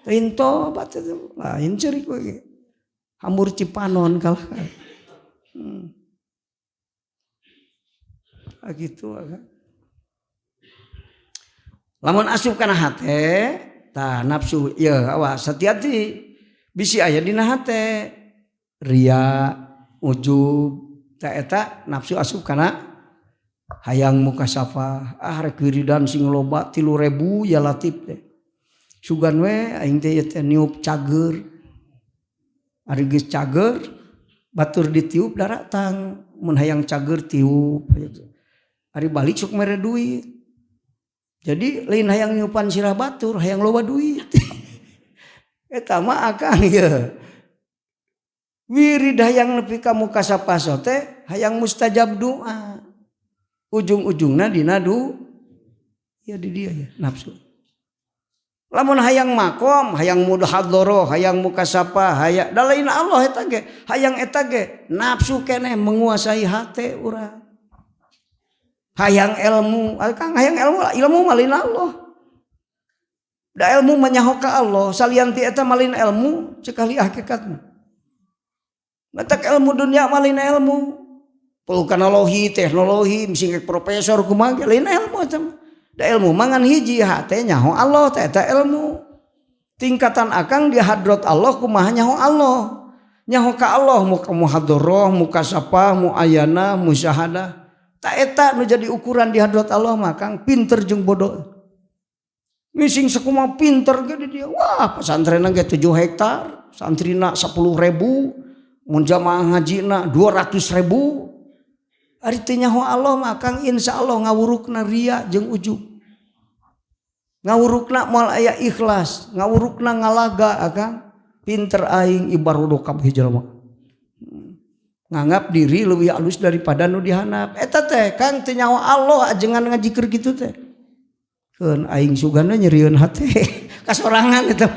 Lain tobat itu lain cerik we. Hambur Cipanon kalah. Gitu kan. Lamun asup kana hate, tah nafsu ya awas hati-hati. Bisi aya dina hate. Ria, ujub, tah eta nafsu asup kana hayang mukasafah. Rek wiridan sing loba 3.000 ya Latif teh. Sugan we aing teh niup cager. Ari geus cager batur ditiup daratang mun hayang cager tiup. Ari balik sok mere duit. Jadi lain hayang nyupan sirah batur, hayang loba duit. Eta mah akang ya. Wirid hayang nepi ka mukasafah teh hayang mustajab doa. Ujung-ujungna dina ya di dia ya nafsu. Lamun hayang makom, hayang mudhadharah, hayang mukasafah, hayang da lain Allah eta ge, hayang eta ge nafsu keneh menguasai hate urang. Hayang ilmu, Kang hayang ilmu malin Allah. Da ilmu manyaho ka Allah, salian ti eta malin ilmu ceuk ahli hakikatna. Matak ilmu dunia malin ilmu. Vulkanologi, teknologi, mising profesor kumaha lain ilmu eta. Da ilmu mangan hiji hate nyaho Allah teh eta ilmu. Tingkatan akang di hadrat Allah kumaha nyaho Allah. Nyaho ka Allah muka muhadharah, mukasafah, muayana, musyahadah. Ta eta nu jadi ukuran di hadrat Allah mah Kang pinter jeung bodoh. Mising sakumaha pinter ge di dia. Wah, pesantrenna ge 7 hektar, santrina 10.000, mun jamaah ngajina 200.000. Ari teu nyaho Allah mah Kang insyaallah ngawurukna ria jeung ujub. Ngawurukna moal aya ikhlas, ngawurukna ngalaga Kang. Pinter aing ibarodo kabeh jalma. Nganggap diri leuwih alus daripada nu dihanap. Eta teh Kang teu nyaho Allah ajengan ngajikeun kitu teh. Keun aing sugana nyerieun hate kasorangan eta.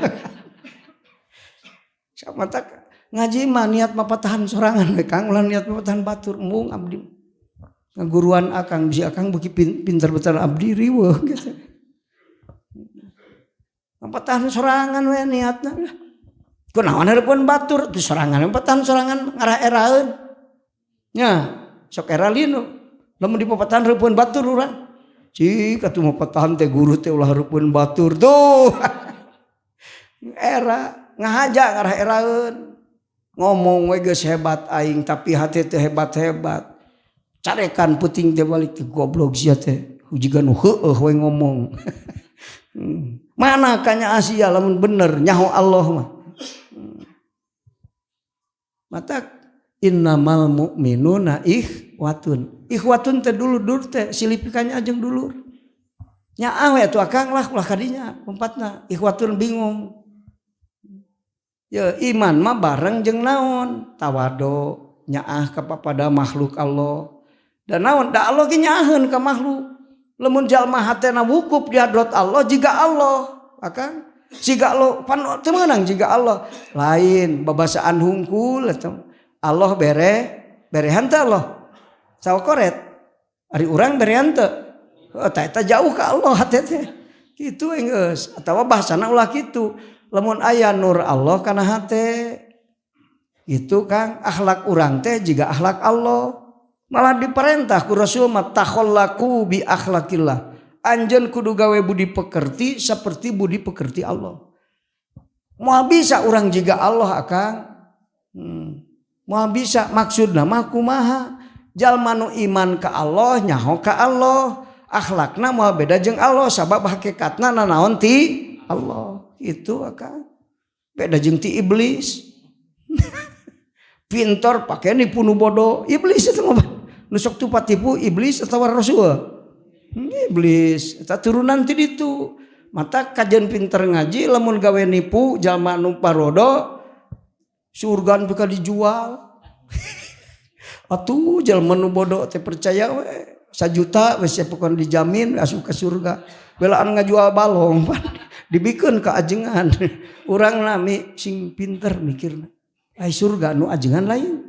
Samata ngaji mah niat mapatahan sorangan we Kang, ulah niat mapatahan batur embung abdi. Ngaguruan akang bisi akang beuki pinter betul abdi riweuh gitu. Mapatahan sorangan we niatna. Kunaon hareupeun batur teu sorangan mapatahan sorangan ngarah eraeun. Nya, sok era linu. Lamun dipapatahan hareupeun batur urang. Cik atuh mapatahan teh guru teh ulah hareupeun batur tuh. Era ngahaja ngarah eraeun. Ngomong we geus hebat aing tapi hati teh hebat-hebat. Carekan puting teh balik teh goblok sia teh. Hujigan nu heueuh we ngomong. Mana kanya Asia lamun bener nyaho Allah mah. Mata innamal mu'minuna ikhwatun. Ikhwatun teh dulur teh silipikannya ajeng dulur. Nyaah we atuh akang lah ulah kadinya umpatna ikhwatun bingung. Ya iman mah bareng jeung naon? Tawado, nyaah kepada makhluk Allah. Dan naon? Da Allah ge nyaaheun ka makhluk. Lamun jalma hatena wukuf di hadrat Allah jiga Allah, akang jiga Allah pan teu meunang jiga Allah. Lain babasaan hungkul eta. Allah berehan teh Allah. Sawakoret. Ari urang berehan teu. Eta jauh ka Allah hate teh. Kitu geus atawa bahasana ulah kitu. Lamun aya nur Allah kana hate itu Kang akhlak urang teh jiga akhlak Allah. Malah diperintah ku Rasul mah takhallaku bi akhlakillah. Anjeun kudu gawe budi pekerti seperti budi pekerti Allah. Moal bisa urang jiga Allah Akang. Moal bisa maksudna mah kumaha? Jalma nu iman ka Allah nyaho ka Allah. Akhlakna moal beda jeung Allah sabab hakikatna nanaon ti Allah. Itu Akang. Beda jeung ti iblis. Pintor pake nipu nu bodoh. Iblis itu mah nu sok tupat tipu iblis atawa Rasul. Iblis eta turunan ti ditu. Mata kajian pinter ngaji lamun gawe nipu jalma nu parodo surga buka dijual. Atuh jalma nu bodoh teh percaya we 1 juta we pokon dijamin asup ke surga. Belaan ngajual balong dibikeun ka ajengan. Urang nami sing pinter mikirna. Ai surga nu ajengan lain.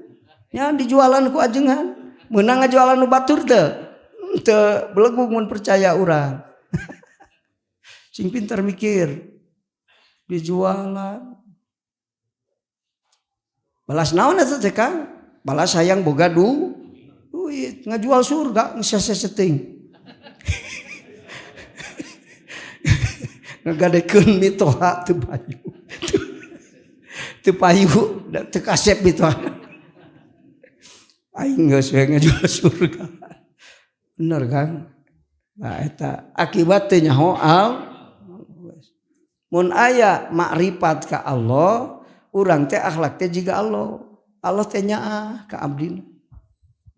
Nya dijualan ku ajengan. Meunang ngajualan nu batur teu. Teu belegu mun percaya urang. Sing pinter mikir. dijualan. Balas naon eta teh Kang? Balas hayang boga duit ngajual surga ngeseseting. Ngagadekeun mitoha teu payu. Teu payu teu kasep mitoha. Aing geus we ngajual surga. Bener Kang? Nah eta akibat teh nyaho mun aya makrifat ka Allah, urang teh akhlak teh jiga Allah. Allah teh nyaah ka abdina.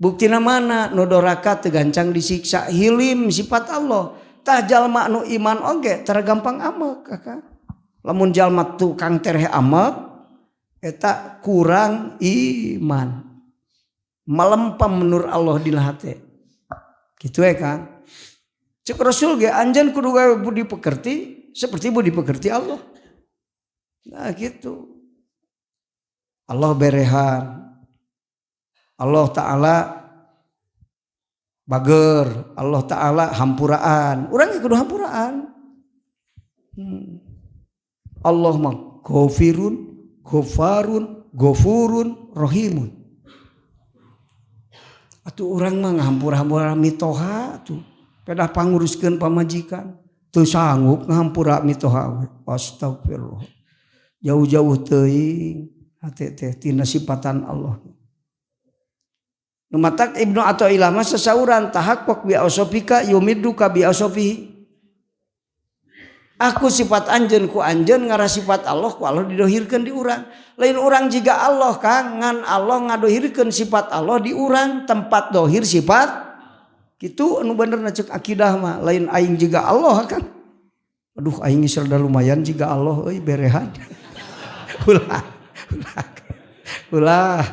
Buktina mana nu doraka teu gancang disiksa, hilim sifat Allah. Tah jalma nu iman oge tara gampang amek Kaka. Lamun jalma tukang tereh amek eta kurang iman. Malempam nur Allah di hate. Kitu Kang. Cek Rasul ge anjeun kudu gawe budi pekerti seperti budi pekerti Allah. Nah gitu. Allah berehan. Allah Ta'ala bager. Allah Ta'ala hampuraan. Urang ge kudu hampuraan. Allah mah ghafirun, ghafarun, ghafurun, rahimun. Atuh urang mah ngahampura-hampura mitoha atuh. Pedah panguruskeun pamajikan. Teu sanggup ngahampura mitoha. Astagfirullah. Jauh-jauh teuing hate teh tina sifatan Allah. Nu matak Ibnu Athaillah mah sasauran tahaqqaq bi ausofika yumiduka bi ausofihi. Aku sifat anjeun ku anjeun ngara sifat Allah ku Allah didohirkeun di urang. Lain urang jiga Allah Kang ngan Allah ngadohirkeun sifat Allah di urang tempat dohir sifat kitu anu benerna cek akidah mah lain aing jiga Allah kan. Aduh aing geus rada lumayan jiga Allah euy berehan. Ulah.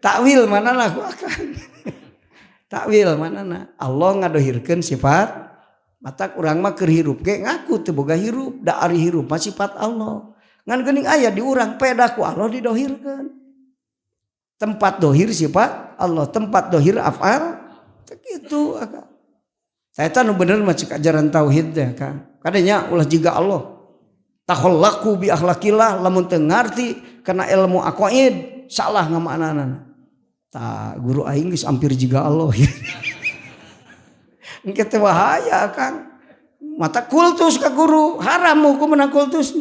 Takwil manana ku akan. Takwil manana Allah ngadohirkeun sifat matak urang mah keur hirup ge ngaku teu boga hirup da ari hirup mah sifat Allah. Ngan geuning aya di urang peda ku Allah didohirkeun. Tempat dohir sifat Allah, tempat dohir afal kitu Kang. Eta nu bener mah cek ajaran tauhid teh Kang. Kadenya ulah jiga Allah. Takhallaqu bi akhlaqillah lamun teu ngarti kana ilmu aqaid salah ngamaknana. Tah guru aing geus ampir jiga Allah. Engke teh bahaya Kang. Mata kultus ka guru haram hukum menang kultus.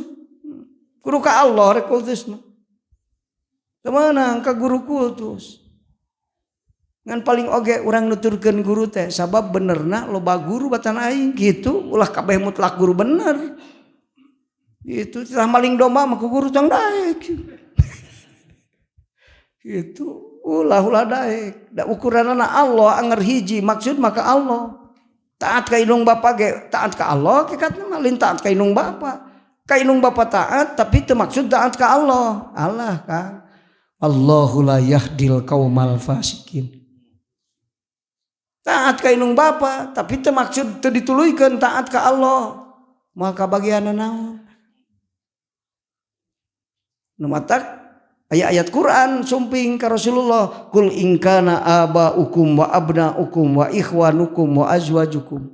Guru ka Allah rek kultus mah. Teu meunang ka guru kultus. Ngan paling oge urang nuturkeun guru teh sabab benerna loba guru batan aing gitu ulah kabeh mutlak guru bener. Itu tah maling domba mah ku guru tong daek. Gitu ulah daek. Da ukuranna Allah anger hiji maksud maka Allah. Taat ka indung bapa ge taat ka Allah kekatna mah lain taat ka indung bapa. Ka indung bapa taat tapi teu maksud taat ka Allah. Allah Kang. Allahu la yahdil qaumal fasikin. Taat ka indung bapa tapi teu maksud teu dituluykeun taat ka Allah. Maka bagianna naon? Nu matak ayat-ayat Quran sumping ka Rasulullah kul in kana abaukum wa abnaukum wa ikhwanukum wa azwajukum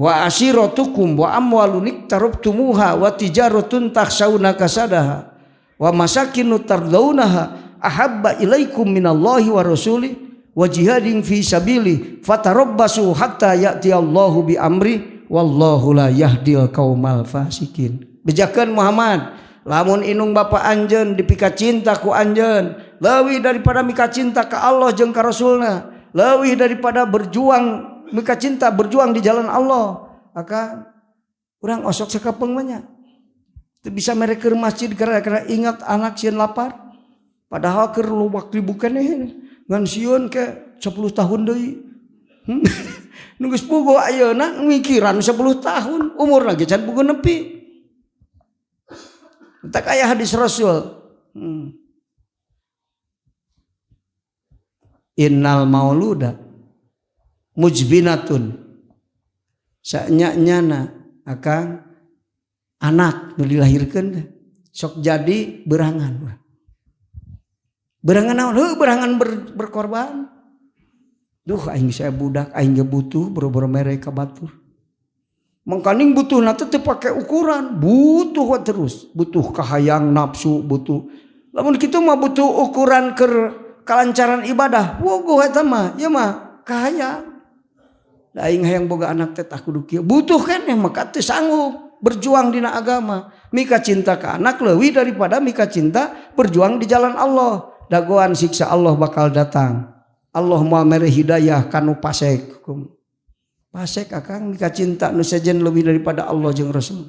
wa ashiratukum wa amwalun iktarabtumuha wa tijaratun takhshawna kasadaha wa masakinu tardawnaha ahabba ilaikum minallahi wa rasuli wa jihadin fi sabili fatarabbasu hatta ya'tiyallahu bi amri wallahu la yahdil qaumal fasikin. Bejakeun Muhammad lamun inung bapa anjeun dipika cinta ku anjeun leuwih daripada mika cinta ka Allah jeung ka Rasulna, leuwih daripada berjuang mika cinta berjuang di jalan Allah, maka urang osok sakapeung mah nya teu bisa mere keur masjid gara-gara ingat anak sieun lapar padahal keur luwak dibuka nih ngan sieun ke 10 tahun deui. Nu geus puguh ayeuna mikiran 10 tahun umurna ge can puguh nepi. Tak aya hadis Rasul. Innal mauluda mujbinatun. Sanya-nyana akang anak nu dilahirkeun sok jadi berangan. Berangan naon? Heuh berangan berkorban. Duh aing saya budak aing ge butuh boro-boro mere ka batur. Mangkaning butuh nanti teu pakai ukuran, butuh terus, butuh kahayang nafsu, butuh. Lamun kitu mah butuh ukuran kelancaran ibadah. Wogoh eta mah, ya mah kahayang. Da aing hayang boga anak teh tah kudu kieu. Butuh keneh maka teu sanggup berjuang dina agama. Mika cinta ka anak leuwih daripada mika cinta berjuang di jalan Allah. Dagoan siksa Allah bakal datang. Allah moal mere hidayah kanu pasek. Pasek akang mika cinta nu sejen lebih daripada Allah jeung Rasul.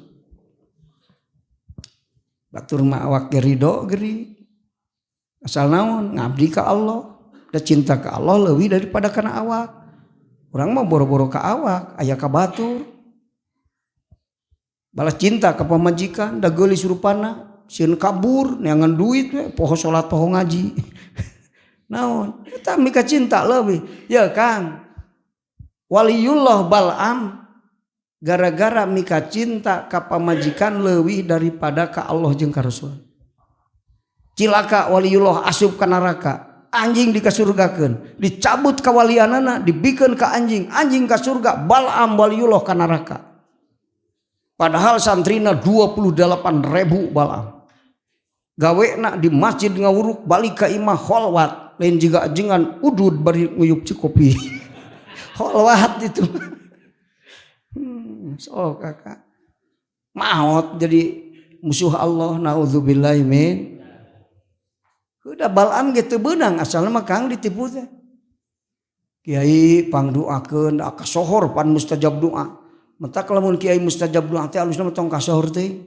Batur mah awak ge ridho geri. Asal naon ngabdi ka Allah, da cinta ka Allah leuwih daripada kana awak. Urang mah boro-boro ka awak, aya ka batur. Balas cinta ka pamajikan, da geulis rupana, sieun kabur, neangan duit we, poho salat poho ngaji. Naon? Eta mika cinta leuwih. Ya Kang. Waliullah Bal'am gara-gara mika cinta ka pamajikan leuwih daripada ka Allah jeung ka Rasul. Cilaka waliullah asup ka neraka, anjing dikasurgakeun, dicabut kawalianana, dibikeun ka anjing, anjing ka surga, Bal'am waliullah ka neraka. Padahal santrina 28.000 Bal'am. Gawena di masjid ngawuruk balik ka imah kholwat, lain jiga ajengan udud bari nguyup cikopi. Kholwat itu. So kakak maut jadi musuh Allah, naudzubillahi min. Udah Bal'am gitu benang asalnya mah Kang ditipu teh. Kiai pangduakeun da kasohor pan mustajab doa. Mentak lamun kiai mustajab doa teh alusna tong kasohor teh.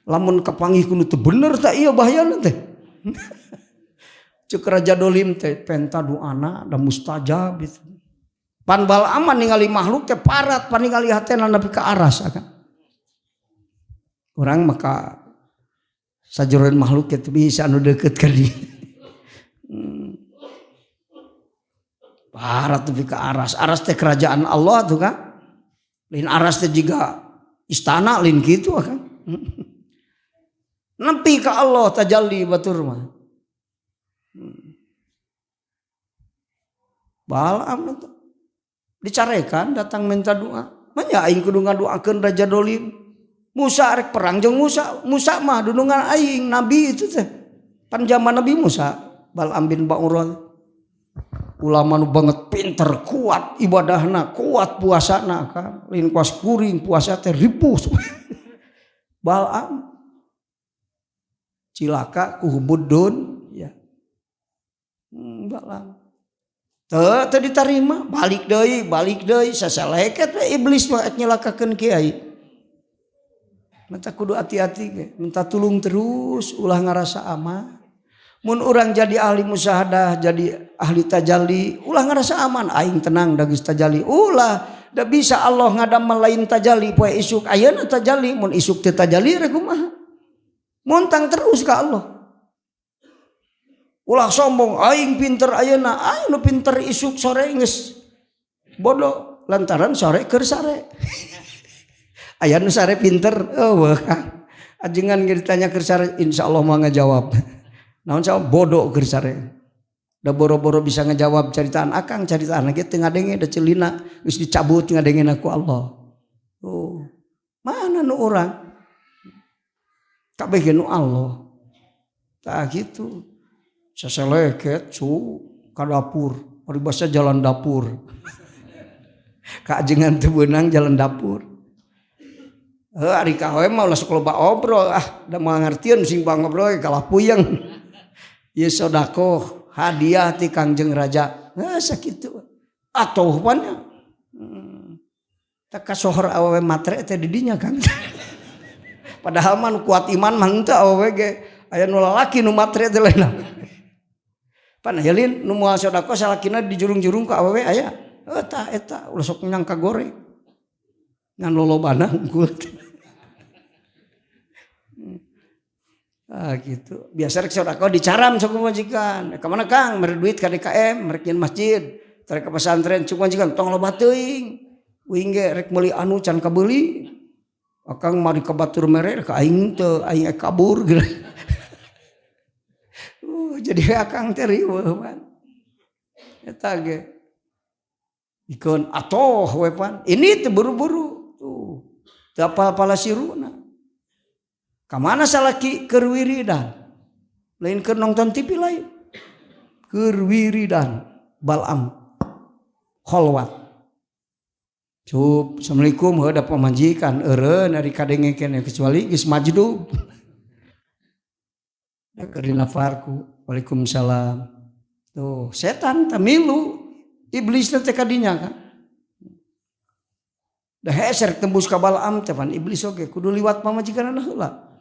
Lamun kapanggih kudu teu bener tah ieu bahayana teh. Ceuk raja dolim teh penta doana da mustajab gitu. Pan Bal'am ningali makhluk teh parat pan ningali hatena nepi ka aras akan. Urang maka sajeroen makhluk teh bisa anu deukeut ka dieu. Parat nepi ka aras. Aras teh kerajaan Allah tuh kan. Lain aras teh jiga istana lain kitu kan. Nepi ka Allah tajalli batur mah. Bal'am itu dicarekan datang minta doa. Manya aing kudu ngadoakeun raja dolim. Musa rek perang jeung Musa. Musa mah dunungan aing nabi itu teh. Pan zaman Nabi Musa, Bal'am bin Ba'urah. Ulama nu banget pinter, kuat ibadahna, kuat puasana kan. Lain kuas kuring puasa teh ripuh. Bal'am cilaka ku hubudun ya. Bal'am teu ditarima, balik deui sasaleket we iblis mah nyelakakeun kiai. Menta kudu hati-hati ge, minta tulung terus ulah ngarasa aman. Mun urang jadi ahli musyahadah, jadi ahli tajalli, ulah ngarasa aman, aing tenang da geus tajalli. Ulah da bisa Allah ngadamel lain tajalli poe isuk ayeuna tajalli, mun isuk teu tajalli rek kumaha? Montang terus ka Allah. Ulah sombong aing pinter ayeuna, aing nu pinter isuk sore geus bodoh lantaran sore keur sare. Aya nu sare pinter, eueuh Kang. Ajengan ge ditanya keur sare insyaallah mah ngajawab. Naon saha bodoh keur sare. Da boro-boro bisa ngajawab caritaan akang, caritaan ge teu ngadenge da ceulina geus dicabut ngadengena ku Allah. Oh. Mana nu urang? Kabeh ge nu Allah. Tah gitu. Saseleket cu ka dapur, paribasa jalan dapur. Kaajengan teu beunang jalan dapur. Ari ka we mah ulah sok loba obrol, da moal ngartieun sing ngobrol kalah puyeng. Ieu sodaqoh hadiah ti Kangjeng Raja. Sakitu. Atoh pan. Tak kasohor awewe matre teh di dinya Kang. Padahal mah kuat iman mah henteu awewe ge aya nu lalaki nu matre teh lain. Pan helin nu moal sodaqoh salakina dijurung-jurung ka awewe aya. Eta ulah sok nyang kagoreng. Ngan lolobana unggul. Gitu. Biasa rek sodaqoh dicaram sok majikan. Ka mana Kang? Mere duit ka DKM, mere nyeun masjid, rek ka pesantren sok majikan tong loba teuing. Uing ge rek meuli anu can kabeuli. Akang mari ka batur mere ka aing teu aing kabur gitu. Jadi akang teh riweuh pan. Eta ge. Ikeun atoh we pan. Ini teh buru-buru. Tuh. teu apal-apal siruna. Ka mana salaki keur wiridan? Lain keur nonton TV lain. Keur wiridan Bal'am kholwat. Cup, assalamualaikum heuda pamajikan eureun ari kadenge keneh kecuali geus majdub. Da keur dina farku. Waalaikumsalam. Tuh, setan tamilu iblis teh kadinya kan. Da heser tembus ka Bal'am teh pan iblis oge kudu liwat pamajikanna heula.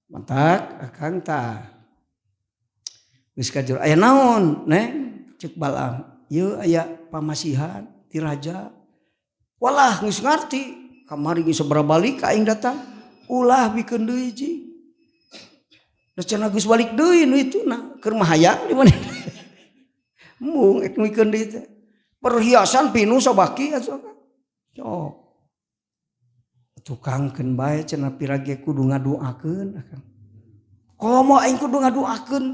Mantak akang tah. Geus kajur aya naon, Neng? Cek Bal'am. Ieu aya pamasihan ti raja. Walah geus ngarti, kamari geus sabaraha balik ka aing datang. Ulah bikeun deui ji. Da cenah geus balik deui nu ituna, keur mahayang di mana. Mung ek mikeun deui teh. Perhiasan pinu sabaki atuh. Cok. Tukangkeun bae cenah pirage kudu ngadoakeun akang. Komo aing kudu ngadoakeun,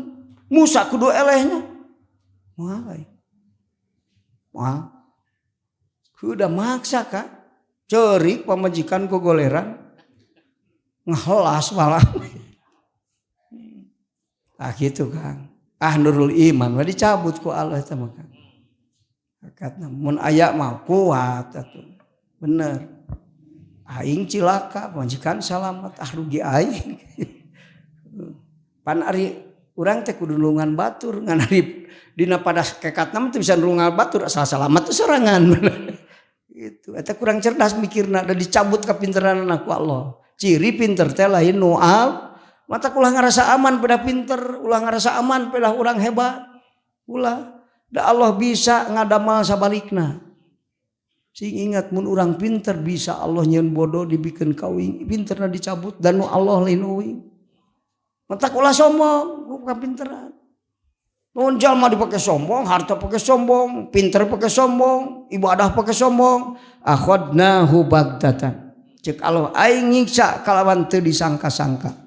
Musa kudu elehnya. Moal. Moal. Kudu maksa ka. Ceurik pamajikan gogoleran. Ngehelas malah. Ah gitu Kang. Nurul iman mah dicabut ku Allah eta mah Kang. Hakatna mun aya mah kuat atuh. Bener. Aing cilaka pamajikan salamat rugi aing. Pan ari urang teh kudu nulungan batur ngan ari dina pada kekatna mah teu bisa nulungan batur asal salamat teh sorangan. Gitu. Eta kurang cerdas mikirna da dicabut kapinteranna ku Allah. Ciri pinter teh lain nual. Mata ulah ngarasa aman pada pinter, ulah ngarasa aman pada orang hebat. Ulah da Allah bisa ngadamal sabalikna. Sing ingat mun urang pinter bisa Allah nyeun bodoh dibikeun kawing, pinterna dicabut dan nu Allah lain uing. Mata ulah sombong, bukan pinteran. Mun jalma dipake sombong, harta pake sombong, pinter pake sombong, ibadah pake sombong, akhadnahu baghtatan. Cek Allah aing nyiksa kalawan teu disangka-sangka.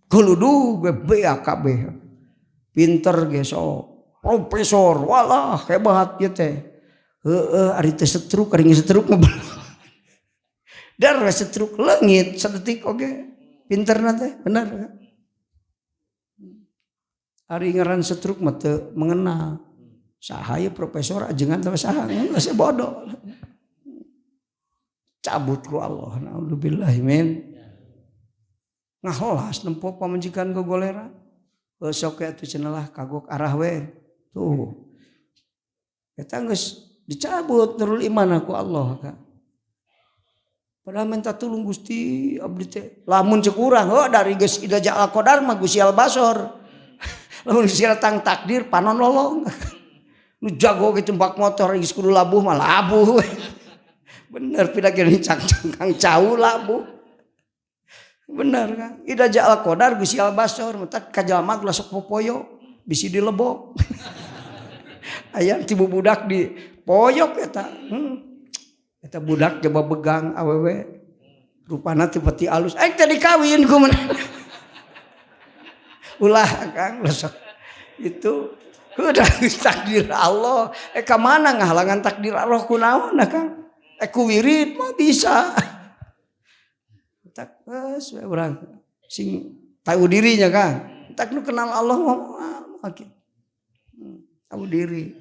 Kuludu ge BAKB. Pinter ge sok profesor, walah hebat ieu teh. Heeh ari teh setruk ari setruk mah. Dar setruk leungit sadetik oge. Pinterna teh bener. Ari ngaran setruk mah teu mengenal. Saha ieu profesor ajengan teh saha geus bodoh. Cabut ku Allah. Naudzubillahi min. Ngaholas nempo pamajikan gogoleran. Sok atuh cenah kagok arah we. Tuh. Eta geus dicabut nurul iman ku Allah ka. Padahal minta tulung Gusti abdi teh lamun cek urang dari geus ida ja'al qadar mah Gusti al-basor. Lamun geus datang takdir panon lolong. Nu jago ge tembak motor geus kudu labuh mah labuh. Bener pidage cangkang cau labuh. Bener kan? Ida ja'al qadar Gusti al-basor mentak ka jalma geus sok popoyo bisi dilebok. Aya tibu budak di poyok eta. Eta budak coba begang awewe. Rupana teu pati alus. Aing teh dikawin ku mana. Ulah Kang lesok. Itu udah takdir Allah. Ka mana ngahalangan takdir Allah kunaon Kang? Ku wirid mah bisa. Tak geus we urang sing tahu dirinya Kang. Tak nu kenal Allah mah makin. Tahu diri.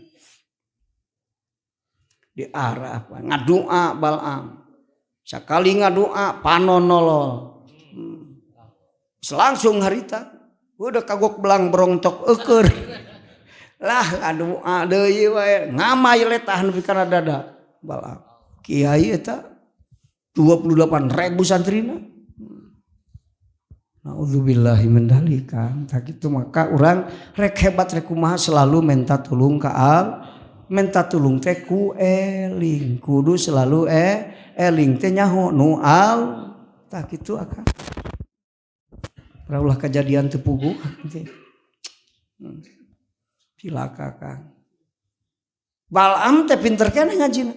Di arah apa? Ngadoa Bal'am. Sakali ngadoa panon nolol. Langsung harita. Udah kagok belang berontok eukeur. Lah ngadoa deui we. Ngamay letah nepi kana dada Bal'am. Kiai eta 28.000 santrina. Naudzubillahi min dzalika. Tak kitu maka urang rek hebat rek kumaha selalu minta tulung ka minta tulung teh ku eling kudu selalu eling teh nyaho nu al tak kitu akang. Raulah kejadian teu puguh teh. Cilaka Kang. Bal'am teh pinter keneh ngajina.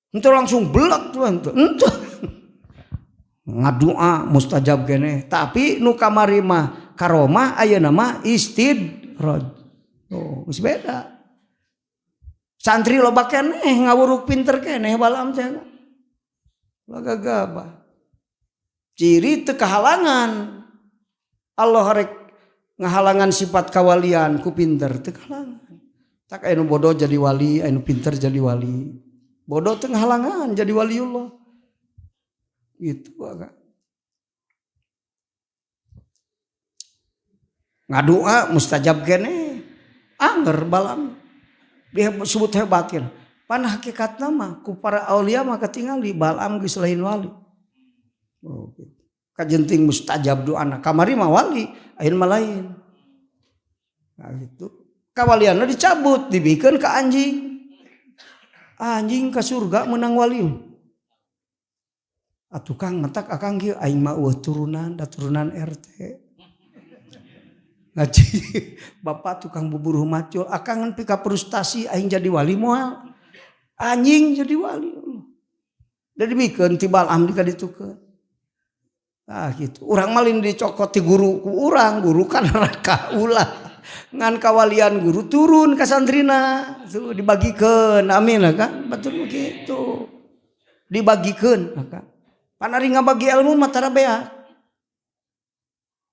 Henteu langsung belak tuh henteu. Ngadoa mustajab keneh, tapi nu kamari mah karomah ayeuna mah istidraj. Oh, geus beda. Santri loba keneh ngawuruk pinter keneh balam teh. Lagagabah. Ciri teu kahalangan. Allah rek ngahalangan sifat kawalian ku pinter teu kahalangan. Tak anu bodoh jadi wali, anu pinter jadi wali. Bodoh teu ngahalangan jadi waliullah. Gitu agak. Ngadua mustajab keneh. Anger balam. Dia sebut hebatin. Pan hakikatna mah ku para aulia mah ketingali Balaam geus lain wali. Oh gitu. Kajenting mustajab doana. Kamari mah wali, ayeuna mah lain. Nah gitu. Kawalianna dicabut, dibikeun ka anjing. Anjing ka surga menang wali. Atuh Kang mentak akang kieu aing mah eueuh turunan, da turunan RT. Ngaji bapak tukang bubur macul akangan pika frustasi aing jadi wali moal anjing jadi wali jadi bikin tibal am dikaditukeun gitu urang malin dicokot ti guru ku urang guru kan neraka ulah ngan kawalian guru turun ka santrina tuh dibagikeun amin lah kan betul begitu dibagikeun kan panari ngabagi ilmu mah tara beak.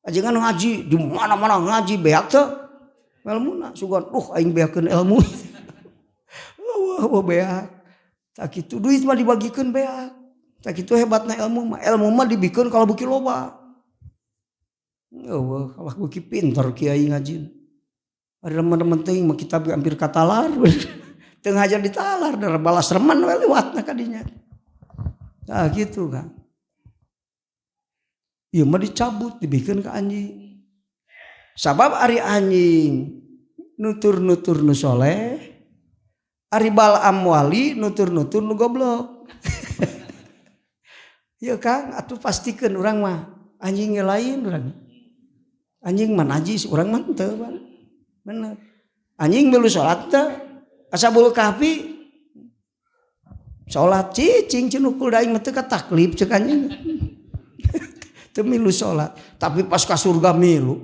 Ajengan ngaji di mana-mana ngaji beak teh ilmuna sugan aing beakeun ilmu. Wah beak. Tak kitu duit mah dibagikeun beak. Tak kitu hebatna ilmu mah dibikeun kalau beuki loba. Eueuh kalau beuki pinter kiai ngaji. Ada teman-teman teuing mah kitab hampir katalar. Teu ngajar ditalar da balas reman we liwatna ka dinya. Nah gitu kan. Ieu mah dicabut dibikeun ka anjing. Sabab ari anjing nutur-nutur nu soleh, ari Balaam wali nutur-nutur nu goblok. Ieu Kang atuh pastikeun urang mah anjing lain urang. Anjing mah najis urang mah teu bener. Anjing milu salat teh Ashabul Kahfi salat cicing cenukul daing mah teu ka taklif ceuk anjing. Teu milu salat, tapi pas ka surga milu.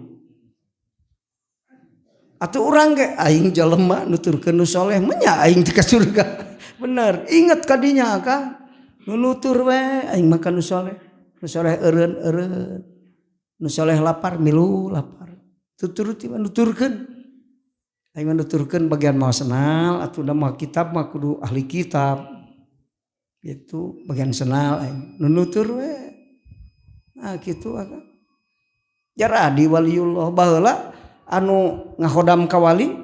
Atuh urang ge aing jelema nuturkeun nu saleh mah nya aing teh ka surga. Bener, inget ka dinya Kang. Nu nutur we aing makan nu saleh. Nu saleh eureun-eureun. Nu saleh lapar milu lapar. Tuturuti nuturkeun. Aing nuturkeun bagian maosnal atuh da mah kitab mah kudu ahli kitab. Gitu bagian senal aing. Nu nutur we. Nah gitu kan. Jaradi waliullah baheula anu ngahodam ka wali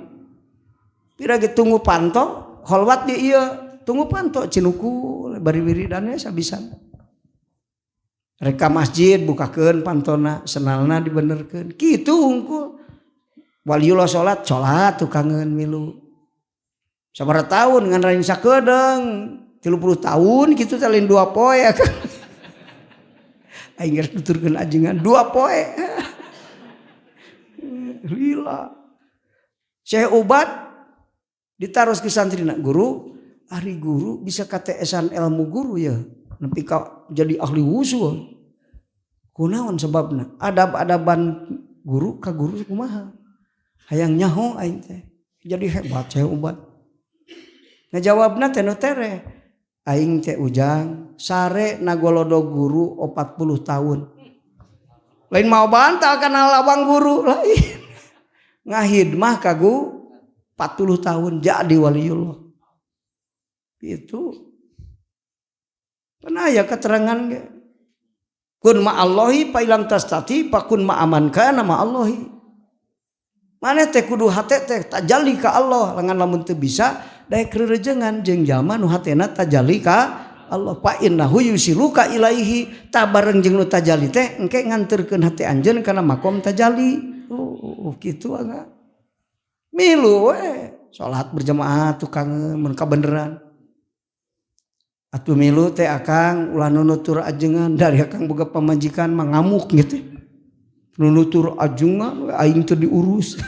pira ge tunggu panto holwat di ieu tunggu panto cinuku bari wiridannya sabisan. Reka masjid bukakeun pantona senalna dibenerkeun. Kitu hungkul. Waliullah salat tukangeun milu. Sabaraha taun ngan raing sakedeung 30 tahun kitu teh lain 2 poe ya kan. Aing nuturkeun ajengan 2 poe. Lila. Syekh Ubad ditaros ke santrina guru, ari guru bisa kateesan ilmu guru ya, nepi ka jadi ahli wusul. Kunaon sebabna? Adab-adaban guru ka guru kumaha? Hayang nyaho aing teh. Jadi hebat Syekh Ubad. Ngajawabna teh nu tere. Aing teh ujang sare nagolodo guru 40 tahun. Lain mau bantah kana lawang guru lain. Ngahidmah kagu 40 tahun jadi waliullah. Itu. Pernah ya keterangan ge. Kun ma'allahi fa ilam tastati fa kun ma'aman kana ma'allahi. Maneh teh kudu hate teh tajalli ka Allah lengan lamun teu bisa daek rerejengan jeung jalma nu hatena tajalli ka Allah fa innahu yusiluka ilaihi tabareng jeung nu tajalli teh engke nganterkeun hate anjeun kana makom tajalli. Kitu agak milu we salat berjamaah tukang mun kabeneran. Atuh milu teh akang ulah nunutur ajengan dari akang boga pamajikan mah ngamuk gitu. Nunutur ajengan aing teu diurus.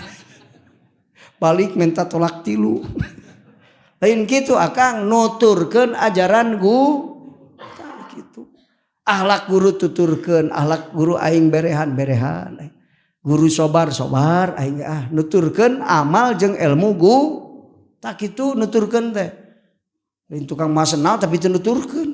Balik minta tolak 3. Lain gitu akang nuturkeun ajaran gitu. Akhlak guru tuturkeun, akhlak guru aing berehan. Guru sobar aing nuturkeun amal jeung ilmu tak kitu nuturkeun teh. Lain tukang masenal tapi teu nuturkeun.